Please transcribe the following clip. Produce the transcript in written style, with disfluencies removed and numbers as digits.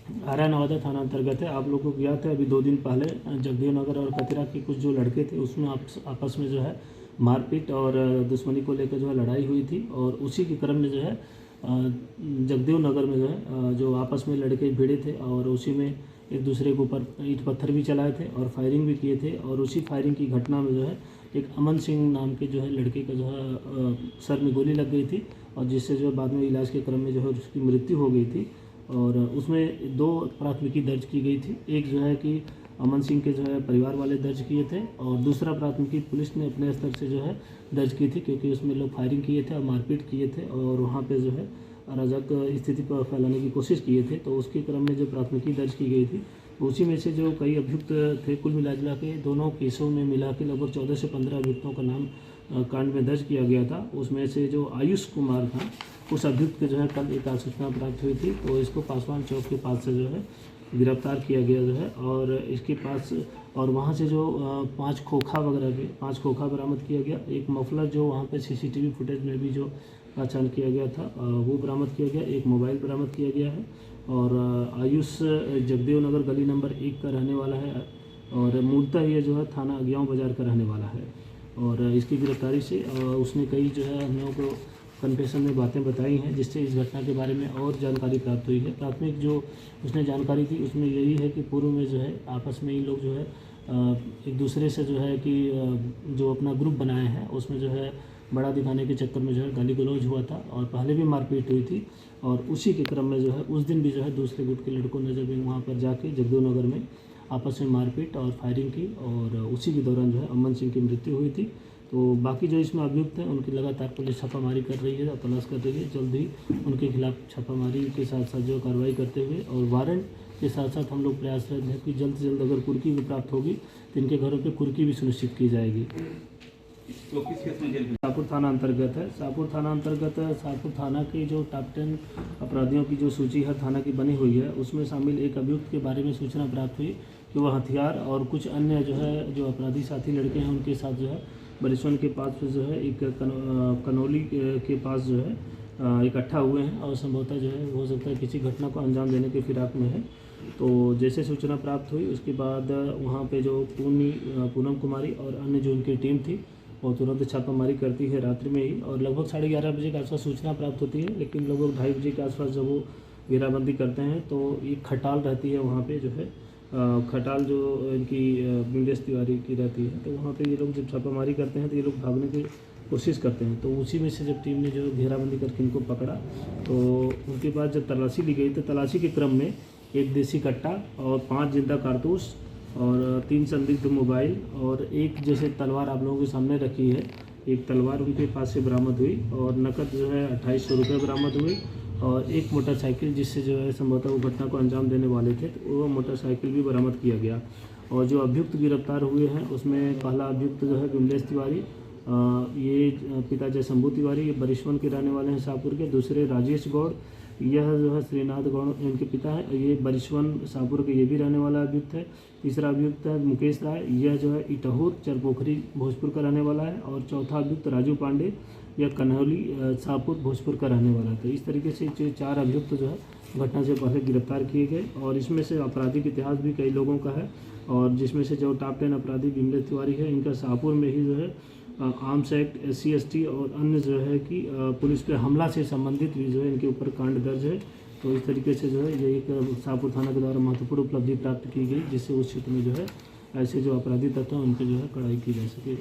आरा नवादा थाना अंतर्गत है। आप लोगों को ज्ञात है अभी 2 दिन पहले जगदेव नगर और कतरा के कुछ जो लड़के थे उसमें आपस में जो है मारपीट और दुश्मनी को लेकर जो है लड़ाई हुई थी। और उसी के क्रम में जो है जगदेव नगर में जो है जो आपस में लड़के भिड़े थे और उसी में एक दूसरे के ऊपर ईंट पत्थर भी चलाए थे और फायरिंग भी किए थे। और उसी फायरिंग की घटना में जो है एक अमन सिंह नाम के जो है लड़के का जो है सर में गोली लग गई थी और जिससे जो है बाद में इलाज के क्रम में जो है उसकी मृत्यु हो गई थी। और उसमें 2 प्राथमिकी दर्ज की गई थी। एक जो है कि अमन सिंह के जो है परिवार वाले दर्ज किए थे और दूसरा प्राथमिकी पुलिस ने अपने स्तर से जो है दर्ज की थी, क्योंकि उसमें लोग फायरिंग किए थे और मारपीट किए थे और वहाँ पे जो है अराजक स्थिति पर फैलाने की कोशिश किए थे। तो उसके क्रम में जो प्राथमिकी दर्ज की गई थी तो उसी में से जो कई अभियुक्त थे, कुल मिला जुला के दोनों केसों में मिला के लगभग 14 से 15 अभियुक्तों का नाम कांड में दर्ज किया गया था। उसमें से जो आयुष कुमार था उस अभियुक्त के जो है कल एक सूचना प्राप्त हुई थी, तो इसको पासवान चौक के पास से जो है गिरफ्तार किया गया जो है। और इसके पास और वहाँ से जो 5 खोखा वगैरह के 5 खोखा बरामद किया गया। एक मफलर जो वहाँ पे सीसीटीवी फुटेज में भी जो पहचान किया गया था वो बरामद किया गया। एक मोबाइल बरामद किया गया है। और आयुष जगदेव नगर गली नंबर 1 का रहने वाला है और मूलतः ये जो है थाना अज्ञाव बाज़ार का रहने वाला है। और इसकी गिरफ्तारी से उसने कई जो है हम लोगों को कन्फेशन में बातें बताई हैं, जिससे इस घटना के बारे में और जानकारी प्राप्त हुई है। प्राथमिक जो उसने जानकारी थी उसमें यही है कि पूर्व में जो है आपस में ही लोग जो है एक दूसरे से जो है कि जो अपना ग्रुप बनाए हैं उसमें जो है बड़ा दिखाने के चक्कर में जो है गाली गलौज हुआ था और पहले भी मारपीट हुई थी। और उसी के क्रम में जो है उस दिन भी जो है दूसरे गुट के लड़कों ने जब वहाँ पर जाके जगदेव नगर में आपस में मारपीट और फायरिंग की और उसी के दौरान जो है अमन सिंह की मृत्यु हुई थी। तो बाकी जो इसमें अभियुक्त हैं उनकी लगातार पुलिस छापामारी कर रही है, तलाश कर रही है। जल्द ही उनके खिलाफ छापामारी के साथ साथ जो कार्रवाई करते हुए और वारंट के साथ साथ हम लोग प्रयासरत हैं कि जल्द से जल्द अगर कुर्की भी प्राप्त होगी तो इनके घरों पे कुर्की भी सुनिश्चित की जाएगी। तो किस केस में जेल? शाहपुर थाना अंतर्गत है। शाहपुर थाना अंतर्गत शाहपुर थाना की जो टॉप 10 अपराधियों की जो सूची हर थाना की बनी हुई है उसमें शामिल एक अभियुक्त के बारे में सूचना प्राप्त हुई कि वह हथियार और कुछ अन्य जो है जो अपराधी साथी लड़के हैं उनके साथ जो है बरिशवन के पास जो है एक कनौली के पास जो है इकट्ठा हुए हैं और संभवतः जो है हो सकता है किसी घटना को अंजाम देने के फिराक में है। तो जैसे सूचना प्राप्त हुई उसके बाद वहाँ पे जो पूनम कुमारी और अन्य जो उनकी टीम थी वो तुरंत छापामारी करती है रात्रि में ही। और लगभग 11:30 बजे के आसपास सूचना प्राप्त होती है, लेकिन लगभग 2:30 बजे के आसपास जब वो घेराबंदी करते हैं तो एक खटाल रहती है वहाँ पे जो है खटाल जो इनकी बिमलेश तिवारी की रहती है। तो वहाँ पे ये लोग जब छापामारी करते हैं तो ये लोग भागने की कोशिश करते हैं। तो उसी में से जब टीम ने जो घेराबंदी करके इनको पकड़ा तो उनके बाद जब तलाशी ली गई तो तलाशी के क्रम में एक देसी कट्टा और 5 जिंदा कारतूस और 3 संदिग्ध मोबाइल और एक जैसे तलवार आप लोगों के सामने रखी है, एक तलवार उनके पास से बरामद हुई और नकद जो है 2800 रुपये बरामद हुई और एक मोटरसाइकिल जिससे जो है संभवतः वो घटना को अंजाम देने वाले थे तो वो मोटरसाइकिल भी बरामद किया गया। और जो अभियुक्त गिरफ्तार हुए हैं उसमें पहला अभियुक्त जो है बिमलेश तिवारी, ये पिता जयशंभू तिवारी, ये बरिशवन के रहने वाले हैं शाहपुर के। दूसरे राजेश गौड़, यह जो है श्रीनाथ गौड़ इनके पिता है, ये बरिशवन शाहपुर के ये भी रहने वाला अभियुक्त है। तीसरा अभियुक्त है मुकेश राय, यह जो है इटहूर चरपोखरी भोजपुर का रहने वाला है। और चौथा अभियुक्त राजू पांडे, यह कन्हौली शाहपुर भोजपुर का रहने वाला है। तो इस तरीके से 4 अभियुक्त जो है घटना से पहले गिरफ्तार किए गए। और इसमें से आपराधिक इतिहास भी कई लोगों का है और जिसमें से जो टॉप 10 अपराधी बिमलेश तिवारी है, इनका शाहपुर में ही जो है आर्म्स एक्ट, SC/ST और अन्य जो है कि पुलिस पे हमला से संबंधित भी जो है इनके ऊपर कांड दर्ज है। तो इस तरीके से जो है ये एक शाहपुर थाना के द्वारा महत्वपूर्ण उपलब्धि प्राप्त की गई, जिससे उस क्षेत्र में जो है ऐसे जो अपराधी तत्व हैं उन पर जो है कड़ाई की जा सके।